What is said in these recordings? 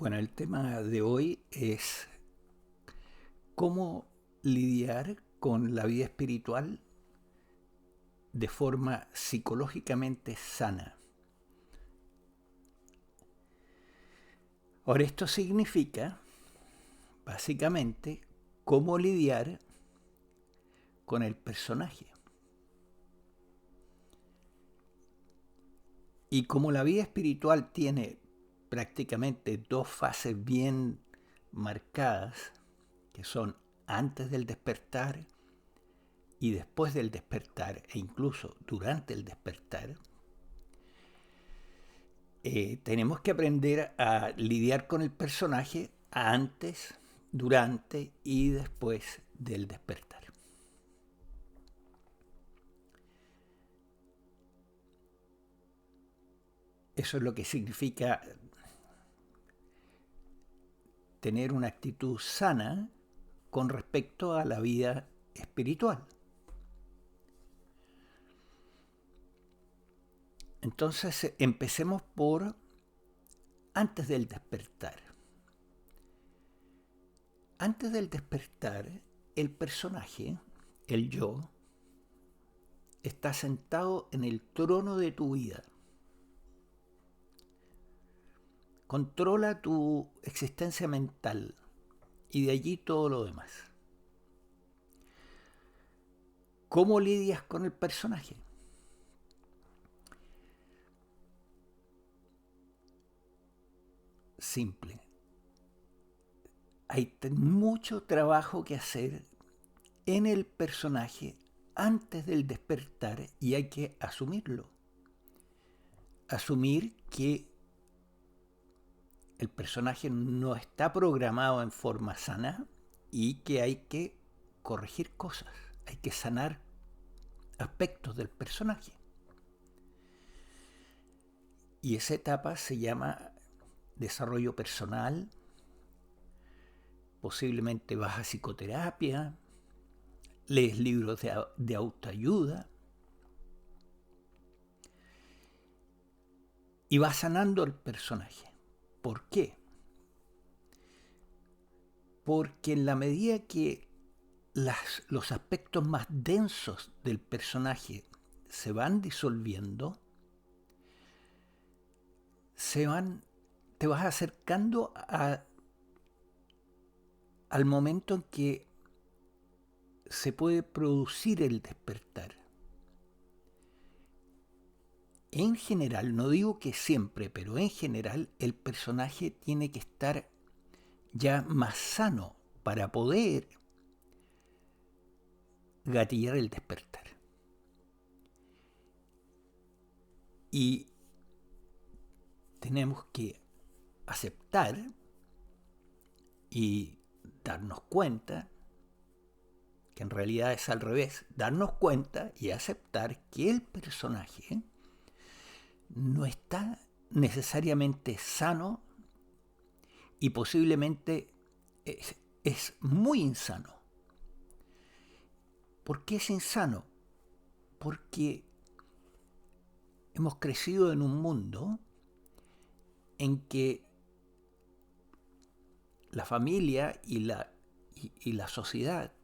Bueno, el tema de hoy es cómo lidiar con la vida espiritual de forma psicológicamente sana. Ahora, esto significa, básicamente, cómo lidiar con el personaje. Y como la vida espiritual tiene prácticamente dos fases bien marcadas, que son antes del despertar y después del despertar, e incluso durante el despertar, tenemos que aprender a lidiar con el personaje antes, durante y después del despertar. Eso es lo que significa tener una actitud sana con respecto a la vida espiritual. Entonces, empecemos por antes del despertar. Antes del despertar, el personaje, el yo, está sentado en el trono de tu vida. Controla tu existencia mental y de allí todo lo demás. ¿Cómo lidias con el personaje? Simple. Hay mucho trabajo que hacer en el personaje antes del despertar y hay que asumirlo. Asumir que el personaje no está programado en forma sana y que hay que corregir cosas, hay que sanar aspectos del personaje. Y esa etapa se llama desarrollo personal, posiblemente vas a psicoterapia, lees libros de autoayuda y vas sanando al personaje. ¿Por qué? Porque en la medida que los aspectos más densos del personaje se van disolviendo, te vas acercando al momento en que se puede producir el despertar. En general, no digo que siempre, pero en general el personaje tiene que estar ya más sano para poder gatillar el despertar. Y tenemos que aceptar y darnos cuenta que en realidad es al revés, darnos cuenta y aceptar que el personaje no está necesariamente sano y posiblemente es muy insano. ¿Por qué es insano? Porque hemos crecido en un mundo en que la familia y la sociedad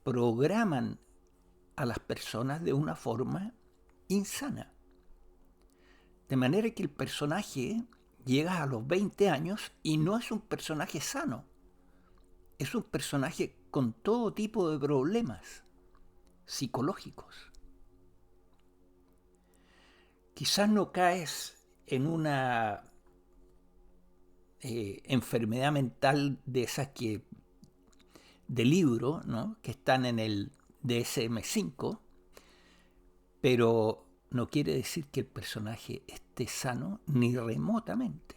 programan a las personas de una forma insana. De manera que el personaje llega a los 20 años y no es un personaje sano. Es un personaje con todo tipo de problemas psicológicos. Quizás no caes en una enfermedad mental de esas de libro, ¿no?, que están en el DSM-5, pero no quiere decir que el personaje esté sano ni remotamente.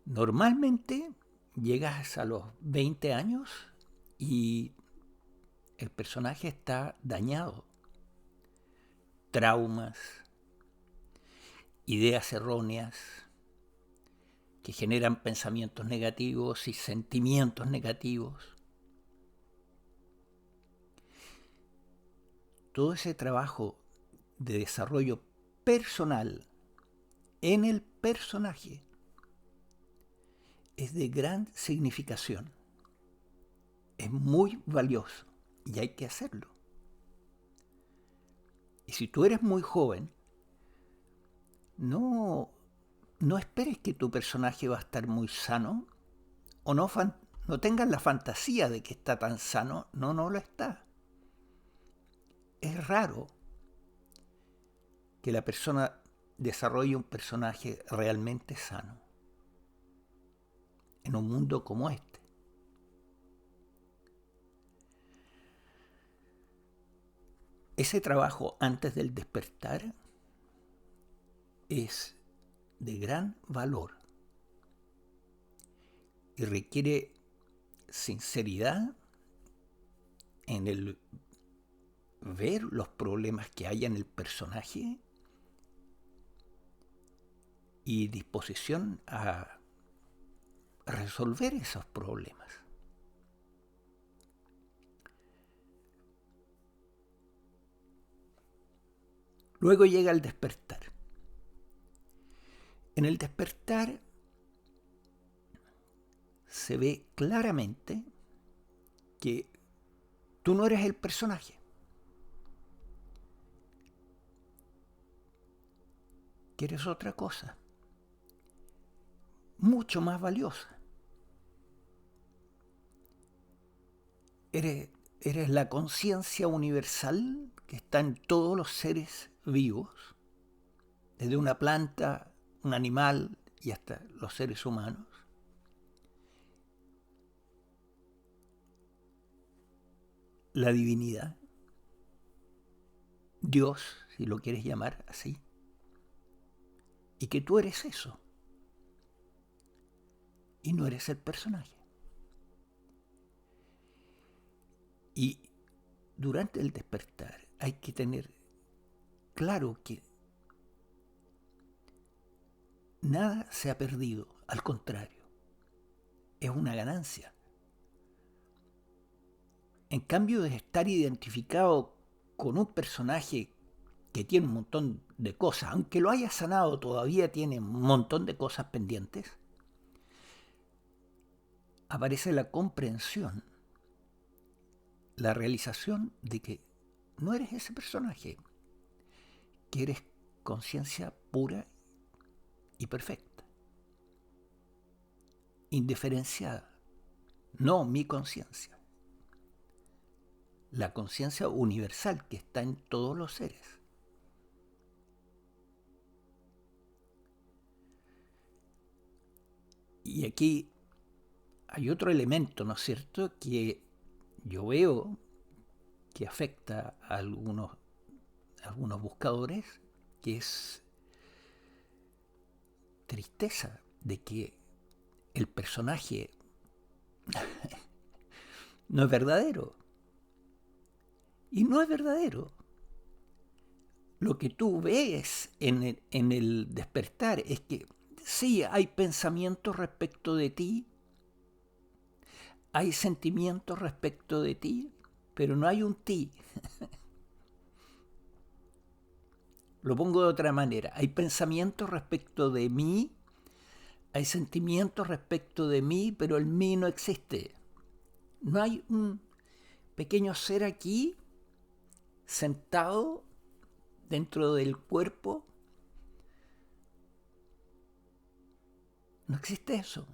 Normalmente llegas a los 20 años y el personaje está dañado. Traumas, ideas erróneas que generan pensamientos negativos y sentimientos negativos. Todo ese trabajo de desarrollo personal en el personaje es de gran significación, es muy valioso y hay que hacerlo. Y si tú eres muy joven, no esperes que tu personaje va a estar muy sano o no tengas la fantasía de que está tan sano. No lo está. Es raro que la persona desarrolle un personaje realmente sano en un mundo como este. Ese trabajo antes del despertar es de gran valor y requiere sinceridad en el ver los problemas que hay en el personaje y disposición a resolver esos problemas. Luego llega el despertar. En el despertar se ve claramente que tú no eres el personaje. Que eres otra cosa, mucho más valiosa. Eres la conciencia universal que está en todos los seres vivos, desde una planta, un animal y hasta los seres humanos. La divinidad, Dios, si lo quieres llamar así, y que tú eres eso, y no eres el personaje. Y durante el despertar hay que tener claro que nada se ha perdido, al contrario, es una ganancia. En cambio de estar identificado con un personaje que tiene un montón de cosas, aunque lo haya sanado, todavía tiene un montón de cosas pendientes, aparece la comprensión, la realización de que no eres ese personaje, que eres conciencia pura y perfecta, indiferenciada, no mi conciencia, la conciencia universal que está en todos los seres. Y aquí hay otro elemento, ¿no es cierto?, que yo veo que afecta a algunos buscadores, que es tristeza de que el personaje no es verdadero. Y no es verdadero. Lo que tú ves en el despertar es que sí, hay pensamientos respecto de ti, hay sentimientos respecto de ti, pero no hay un ti. Lo pongo de otra manera. Hay pensamientos respecto de mí, hay sentimientos respecto de mí, pero el mí no existe. No hay un pequeño ser aquí sentado dentro del cuerpo. No existe eso.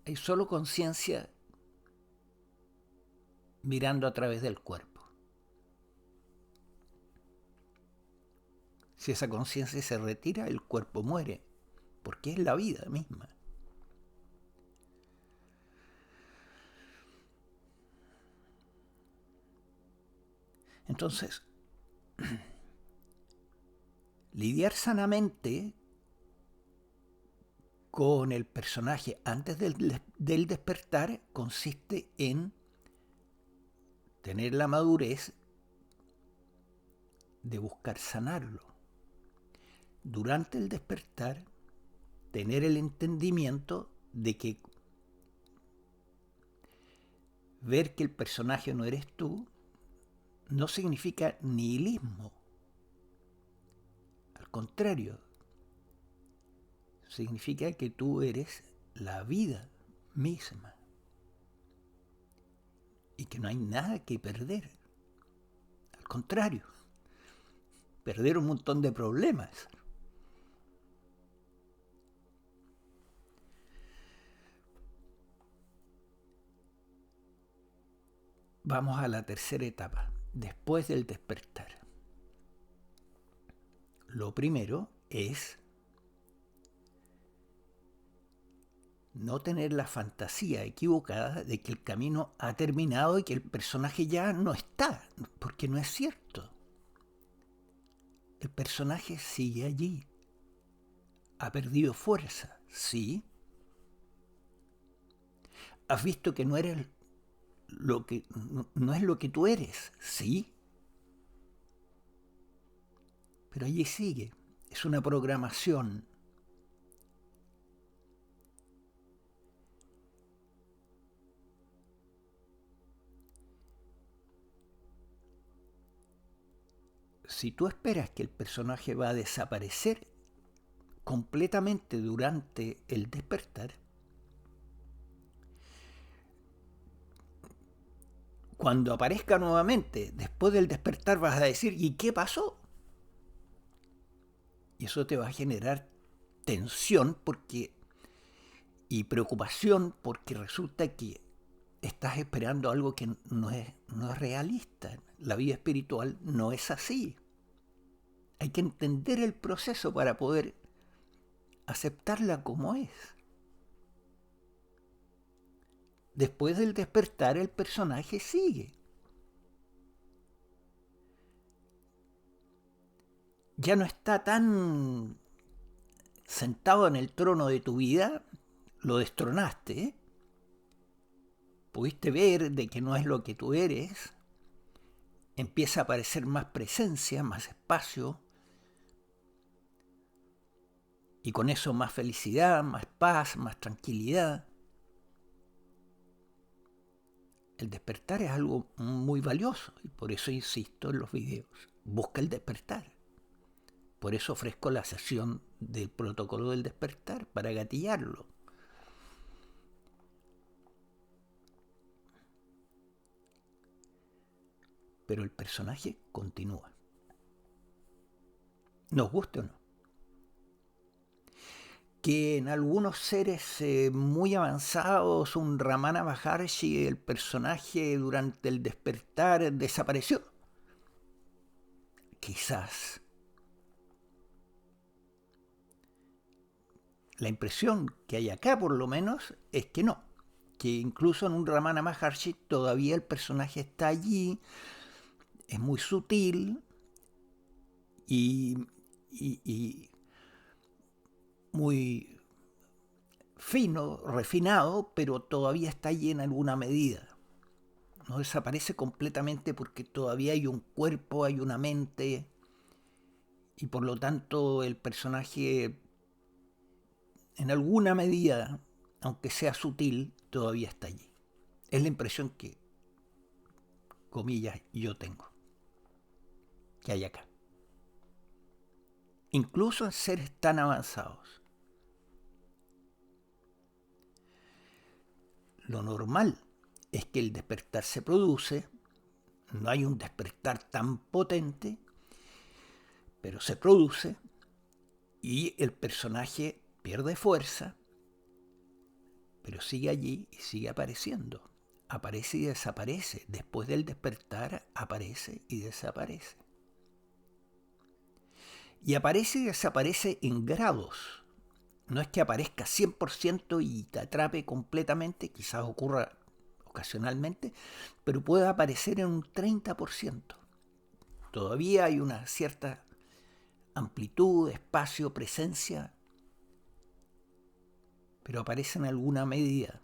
Hay solo conciencia mirando a través del cuerpo. Si esa conciencia se retira, el cuerpo muere, porque es la vida misma. Entonces, lidiar sanamente con el personaje antes del despertar consiste en tener la madurez de buscar sanarlo. Durante el despertar, tener el entendimiento de que ver que el personaje no eres tú no significa nihilismo. Al contrario, significa que tú eres la vida misma y que no hay nada que perder. Al contrario, perder un montón de problemas. Vamos a la tercera etapa, después del despertar. Lo primero es no tener la fantasía equivocada de que el camino ha terminado y que el personaje ya no está, porque no es cierto. El personaje sigue allí. Ha perdido fuerza, sí. Has visto que no eres no es lo que tú eres, sí. Pero allí sigue. Es una programación. Si tú esperas que el personaje va a desaparecer completamente durante el despertar, cuando aparezca nuevamente después del despertar vas a decir, ¿y qué pasó? Y eso te va a generar tensión y preocupación porque resulta que estás esperando algo que no es realista. La vida espiritual no es así. Hay que entender el proceso para poder aceptarla como es. Después del despertar el personaje sigue. Ya no está tan sentado en el trono de tu vida, lo destronaste, ¿eh? Pudiste ver de que no es lo que tú eres, empieza a aparecer más presencia, más espacio, y con eso más felicidad, más paz, más tranquilidad. El despertar es algo muy valioso y por eso insisto en los videos. Busca el despertar. Por eso ofrezco la sesión del protocolo del despertar para gatillarlo. Pero el personaje continúa. Nos guste o no. Que en algunos seres muy avanzados, un Ramana Maharshi, el personaje durante el despertar desapareció. Quizás. La impresión que hay acá, por lo menos, es que no. Que incluso en un Ramana Maharshi todavía el personaje está allí, es muy sutil y muy fino, refinado, pero todavía está allí en alguna medida. No desaparece completamente porque todavía hay un cuerpo, hay una mente, y por lo tanto el personaje, en alguna medida, aunque sea sutil, todavía está allí. Es la impresión que, comillas, yo tengo, que hay acá. Incluso en seres tan avanzados. Lo normal es que el despertar se produce, no hay un despertar tan potente, pero se produce y el personaje pierde fuerza, pero sigue allí y sigue apareciendo. Aparece y desaparece. Después del despertar aparece y desaparece. Y aparece y desaparece en grados. No es que aparezca 100% y te atrape completamente, quizás ocurra ocasionalmente, pero puede aparecer en un 30%. Todavía hay una cierta amplitud, espacio, presencia, pero aparece en alguna medida.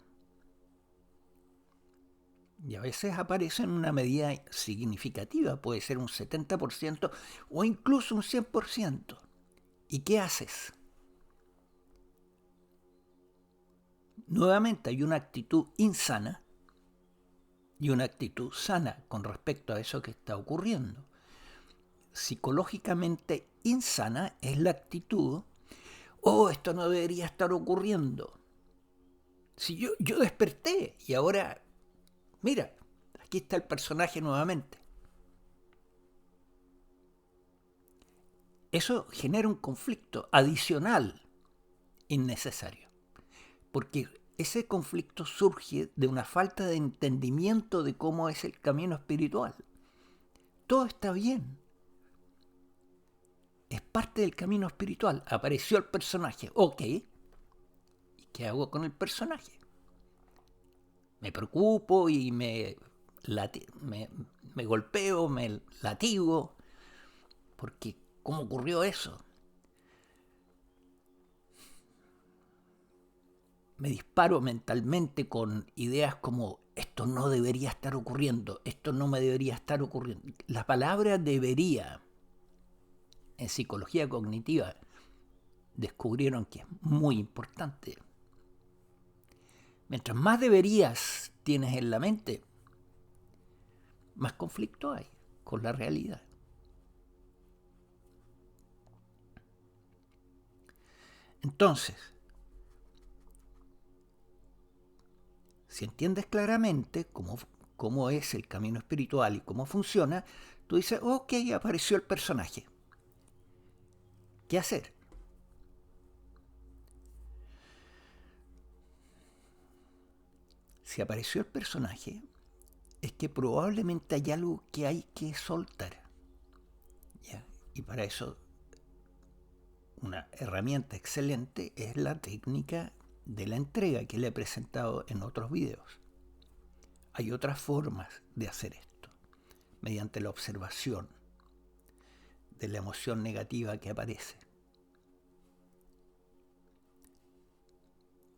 Y a veces aparece en una medida significativa, puede ser un 70% o incluso un 100%. ¿Y qué haces? Nuevamente hay una actitud insana y una actitud sana con respecto a eso que está ocurriendo. Psicológicamente insana es la actitud oh, esto no debería estar ocurriendo. Si yo desperté y ahora, mira, aquí está el personaje nuevamente. Eso genera un conflicto adicional innecesario, porque ese conflicto surge de una falta de entendimiento de cómo es el camino espiritual. Todo está bien, es parte del camino espiritual. Apareció el personaje, ok, ¿y qué hago con el personaje? Me preocupo y me golpeo, me latigo, porque ¿cómo ocurrió eso? Me disparo mentalmente con ideas como esto no debería estar ocurriendo, esto no me debería estar ocurriendo. La palabra debería en psicología cognitiva descubrieron que es muy importante. Mientras más deberías tienes en la mente, más conflicto hay con la realidad. Entonces, si entiendes claramente cómo es el camino espiritual y cómo funciona, tú dices, ok, apareció el personaje. ¿Qué hacer? Si apareció el personaje, es que probablemente hay algo que hay que soltar. ¿Ya? Y para eso una herramienta excelente es la técnica de la entrega que le he presentado en otros videos. Hay otras formas de hacer esto, mediante la observación de la emoción negativa que aparece,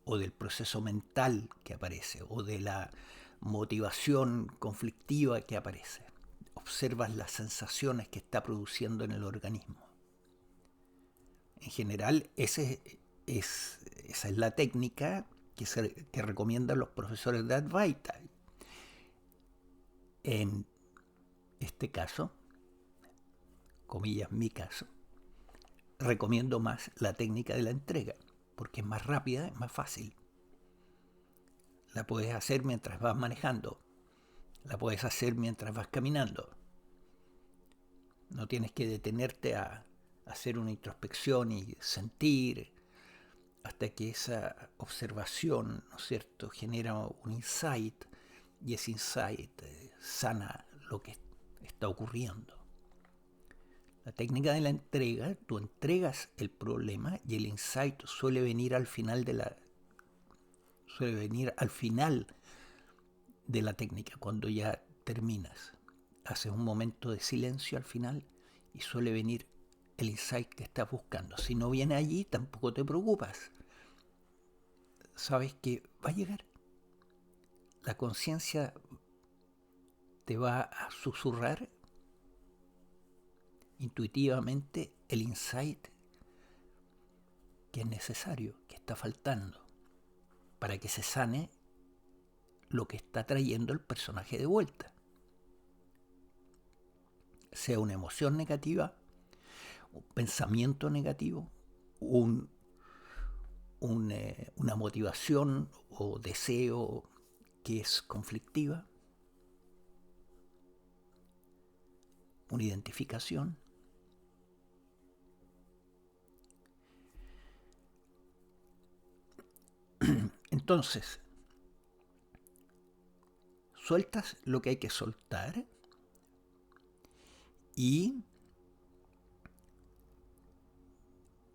o del proceso mental que aparece, o de la motivación conflictiva que aparece. Observas las sensaciones que está produciendo en el organismo. En general, esa es la técnica que recomiendan los profesores de Advaita. En este caso, comillas, mi caso, recomiendo más la técnica de la entrega, porque es más rápida, es más fácil. La puedes hacer mientras vas manejando, la puedes hacer mientras vas caminando. No tienes que detenerte a hacer una introspección y sentir hasta que esa observación, ¿no es cierto?, genera un insight y ese insight sana lo que está ocurriendo. La técnica de la entrega, tú entregas el problema y el insight suele venir al final de la técnica, cuando ya terminas. Haces un momento de silencio al final y suele venir el insight que estás buscando. Si no viene allí, tampoco te preocupas. Sabes que va a llegar. La conciencia te va a susurrar intuitivamente el insight que es necesario, que está faltando, para que se sane lo que está trayendo el personaje de vuelta. Sea una emoción negativa, un pensamiento negativo, una motivación o deseo que es conflictiva, una identificación. Entonces, sueltas lo que hay que soltar y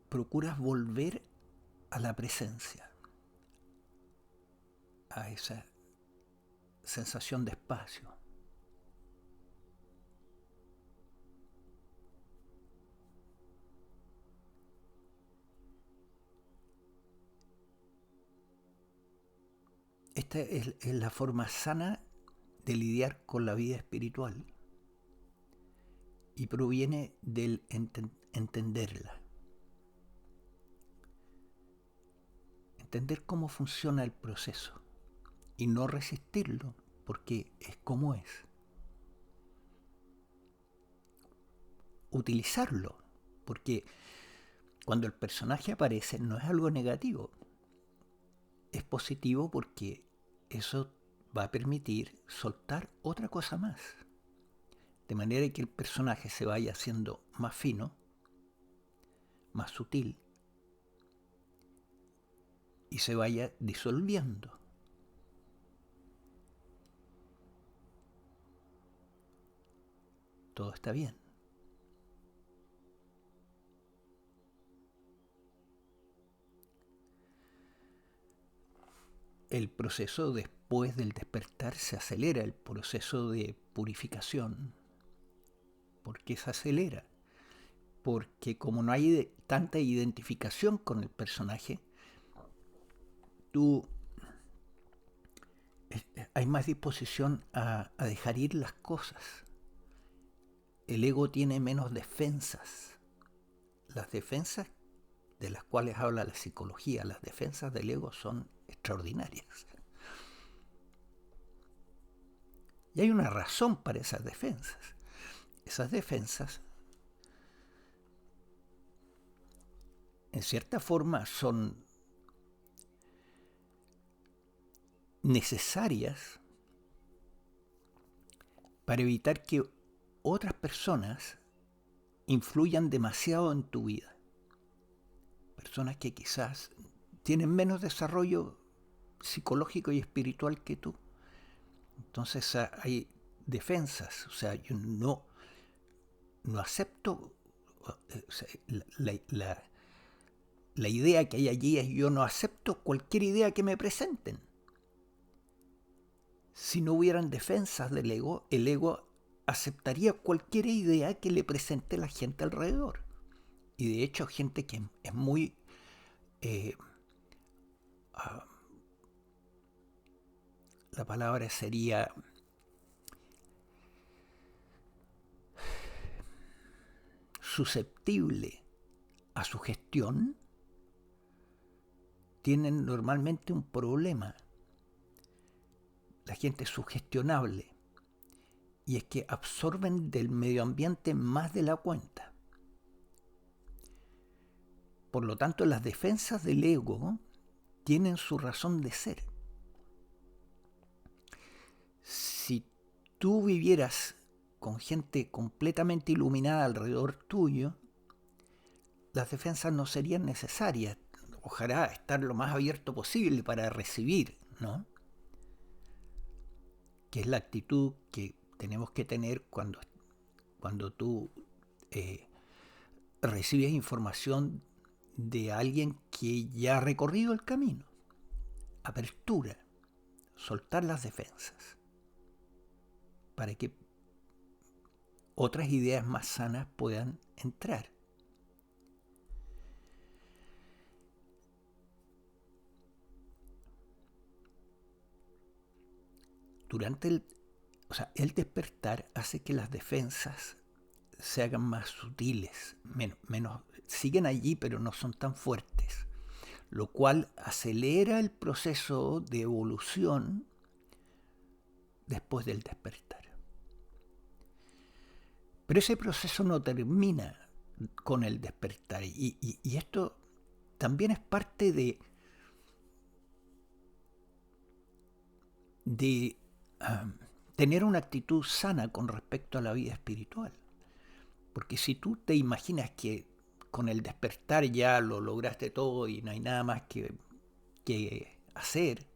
procuras volver a la presencia, a esa sensación de espacio. Esta es la forma sana de lidiar con la vida espiritual y proviene del entenderla. Entender cómo funciona el proceso y no resistirlo, porque es como es. Utilizarlo, porque cuando el personaje aparece no es algo negativo, es positivo porque eso va a permitir soltar otra cosa más, de manera que el personaje se vaya haciendo más fino, más sutil y se vaya disolviendo. Todo está bien. El proceso después del despertar se acelera, el proceso de purificación. ¿Por qué se acelera? Porque como no hay tanta identificación con el personaje, hay más disposición a dejar ir las cosas. El ego tiene menos defensas. Las defensas de las cuales habla la psicología, las defensas del ego son extraordinarias. Y hay una razón para esas defensas. Esas defensas, en cierta forma, son necesarias para evitar que otras personas influyan demasiado en tu vida. Personas que quizás tienen menos desarrollo psicológico y espiritual que tú. Entonces hay defensas, o sea, yo no acepto, o sea, la idea que hay allí es yo no acepto cualquier idea que me presenten. Si no hubieran defensas del ego, el ego aceptaría cualquier idea que le presente la gente alrededor. Y de hecho gente que es muy la palabra sería susceptible a su gestión, tienen normalmente un problema. La gente es sugestionable y es que absorben del medio ambiente más de la cuenta. Por lo tanto, las defensas del ego tienen su razón de ser. Si tú vivieras con gente completamente iluminada alrededor tuyo, las defensas no serían necesarias. Ojalá estar lo más abierto posible para recibir, ¿no? Que es la actitud que tenemos que tener cuando tú recibes información de alguien que ya ha recorrido el camino. Apertura, soltar las defensas, para que otras ideas más sanas puedan entrar. Durante el despertar hace que las defensas se hagan más sutiles, menos, siguen allí pero no son tan fuertes, lo cual acelera el proceso de evolución después del despertar. Pero ese proceso no termina con el despertar y esto también es parte de tener una actitud sana con respecto a la vida espiritual. Porque si tú te imaginas que con el despertar ya lo lograste todo y no hay nada más que hacer,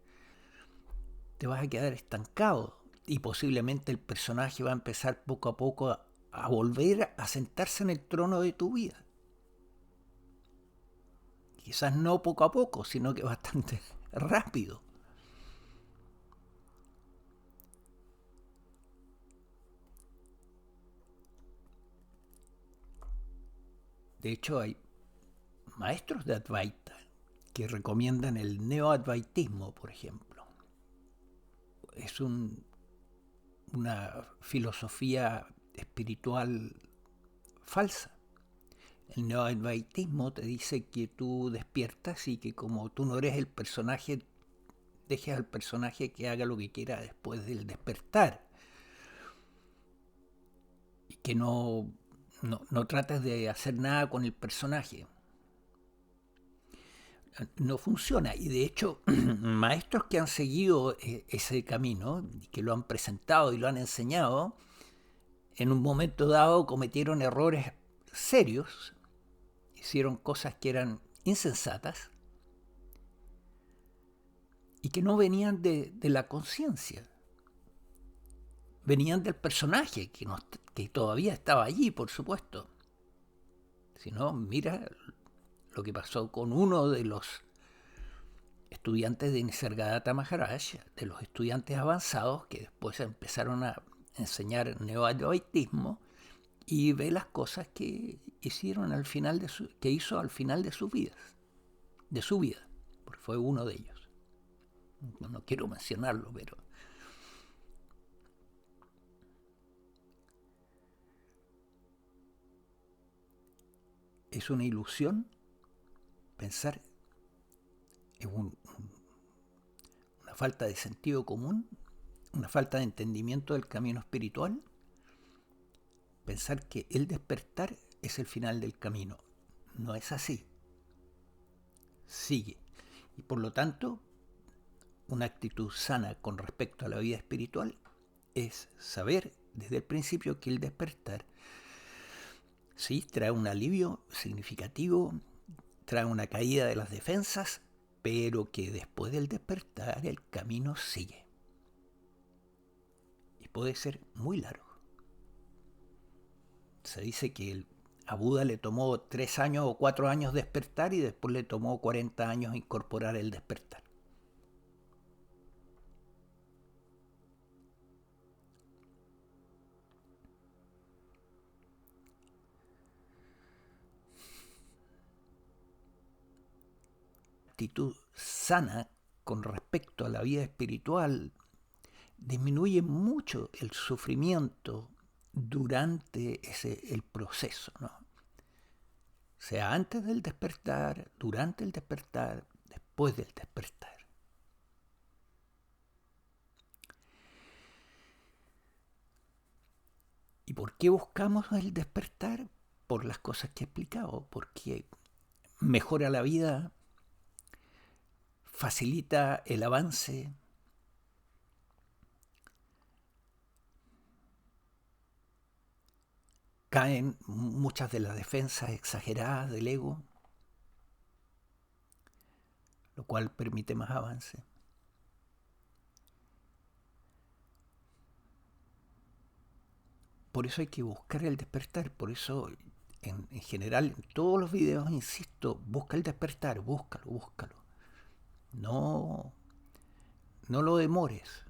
te vas a quedar estancado y posiblemente el personaje va a empezar poco a poco a volver a sentarse en el trono de tu vida. Quizás no poco a poco, sino que bastante rápido. De hecho, hay maestros de Advaita que recomiendan el neoadvaitismo, por ejemplo. Es una filosofía espiritual falsa. El neoadvaitismo te dice que tú despiertas y que como tú no eres el personaje, dejes al personaje que haga lo que quiera después del despertar. Y que no trates de hacer nada con el personaje. no funciona. Y de hecho, maestros que han seguido ese camino, que lo han presentado y lo han enseñado, en un momento dado cometieron errores serios, hicieron cosas que eran insensatas y que no venían de la conciencia, venían del personaje, que todavía estaba allí, por supuesto. Si no, mira lo que pasó con uno de los estudiantes de Nisargadatta Maharaj, de los estudiantes avanzados que después empezaron a enseñar neoadvaitismo, y ve las cosas que hicieron que hizo al final de su vida, porque fue uno de ellos. No quiero mencionarlo, pero es una ilusión pensar en una falta de sentido común, una falta de entendimiento del camino espiritual, pensar que el despertar es el final del camino. No es así. Sigue. Y por lo tanto, una actitud sana con respecto a la vida espiritual es saber desde el principio que el despertar sí trae un alivio significativo, trae una caída de las defensas, pero que después del despertar el camino sigue. Y puede ser muy largo. Se dice que a Buda le tomó 3 años o 4 años despertar y después le tomó 40 años incorporar el despertar. Actitud sana con respecto a la vida espiritual disminuye mucho el sufrimiento durante el proceso, ¿no? Sea antes del despertar, durante el despertar, después del despertar. ¿Y por qué buscamos el despertar? Por las cosas que he explicado, porque mejora la vida, facilita el avance, caen muchas de las defensas exageradas del ego, lo cual permite más avance. Por eso hay que buscar el despertar, por eso en general en todos los videos insisto, busca el despertar, búscalo. No lo demores.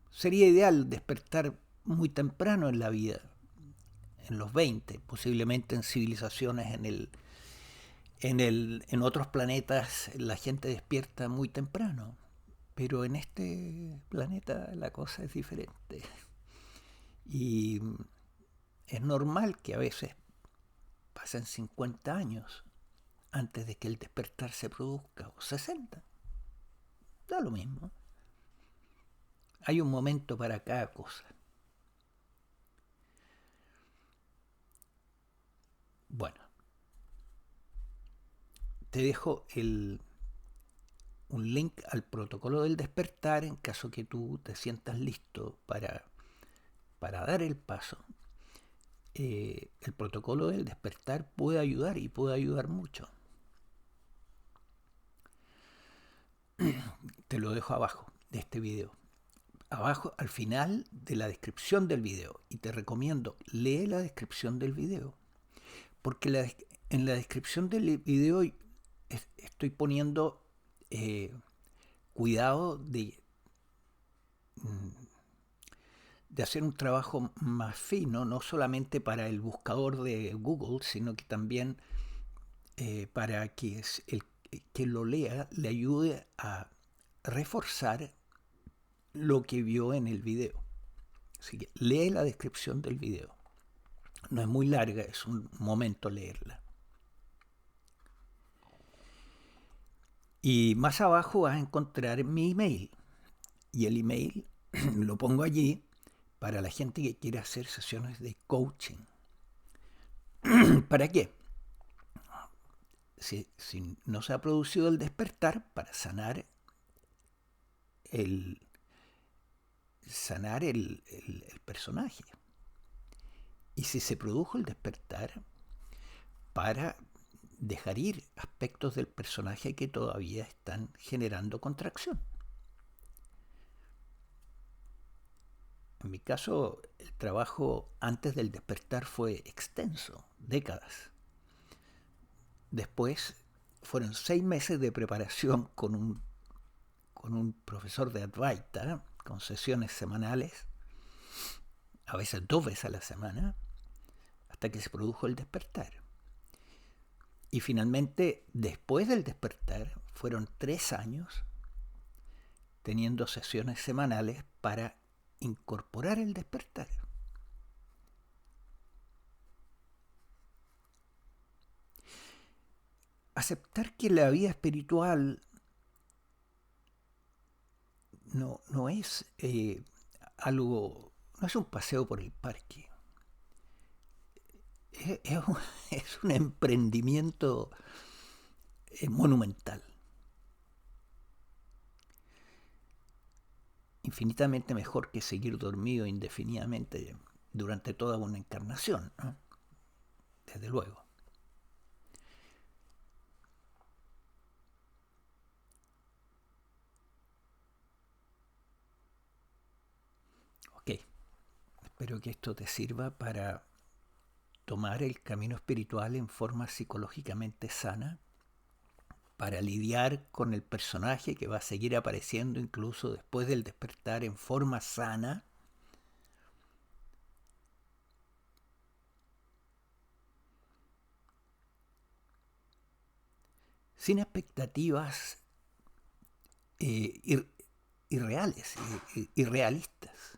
Sería ideal despertar muy temprano en la vida, en los 20, posiblemente en civilizaciones en otros planetas la gente despierta muy temprano, pero en este planeta la cosa es diferente. Y es normal que a veces pasen 50 años antes de que el despertar se produzca, o 60. Da lo mismo. Hay un momento para cada cosa. Bueno, te dejo un link al protocolo del despertar en caso que tú te sientas listo para dar el paso. El protocolo del despertar puede ayudar y puede ayudar mucho. Te lo dejo abajo de este video. Abajo, al final de la descripción del video. Y te recomiendo, lee la descripción del video. Porque en la descripción del video estoy poniendo cuidado de hacer un trabajo más fino, no solamente para el buscador de Google, sino que también para que el que lo lea le ayude a reforzar lo que vio en el video. Así que lee la descripción del video. No es muy larga, es un momento leerla. Y más abajo vas a encontrar mi email. Y el email lo pongo allí para la gente que quiere hacer sesiones de coaching. ¿Para qué? si no se ha producido el despertar, para sanar el personaje. Y si se produjo el despertar, para dejar ir aspectos del personaje que todavía están generando contracción. En mi caso, el trabajo antes del despertar fue extenso, décadas. Después fueron 6 meses de preparación con un profesor de Advaita, con sesiones semanales, a veces 2 veces a la semana, hasta que se produjo el despertar. Y finalmente, después del despertar, fueron 3 años teniendo sesiones semanales para incorporar el despertar. Aceptar que la vida espiritual no es algo, no es un paseo por el parque. Es un emprendimiento monumental. Infinitamente mejor que seguir dormido indefinidamente durante toda una encarnación, ¿no? Desde luego. Ok, espero que esto te sirva para tomar el camino espiritual en forma psicológicamente sana, para lidiar con el personaje que va a seguir apareciendo incluso después del despertar en forma sana, sin expectativas irreales, irrealistas.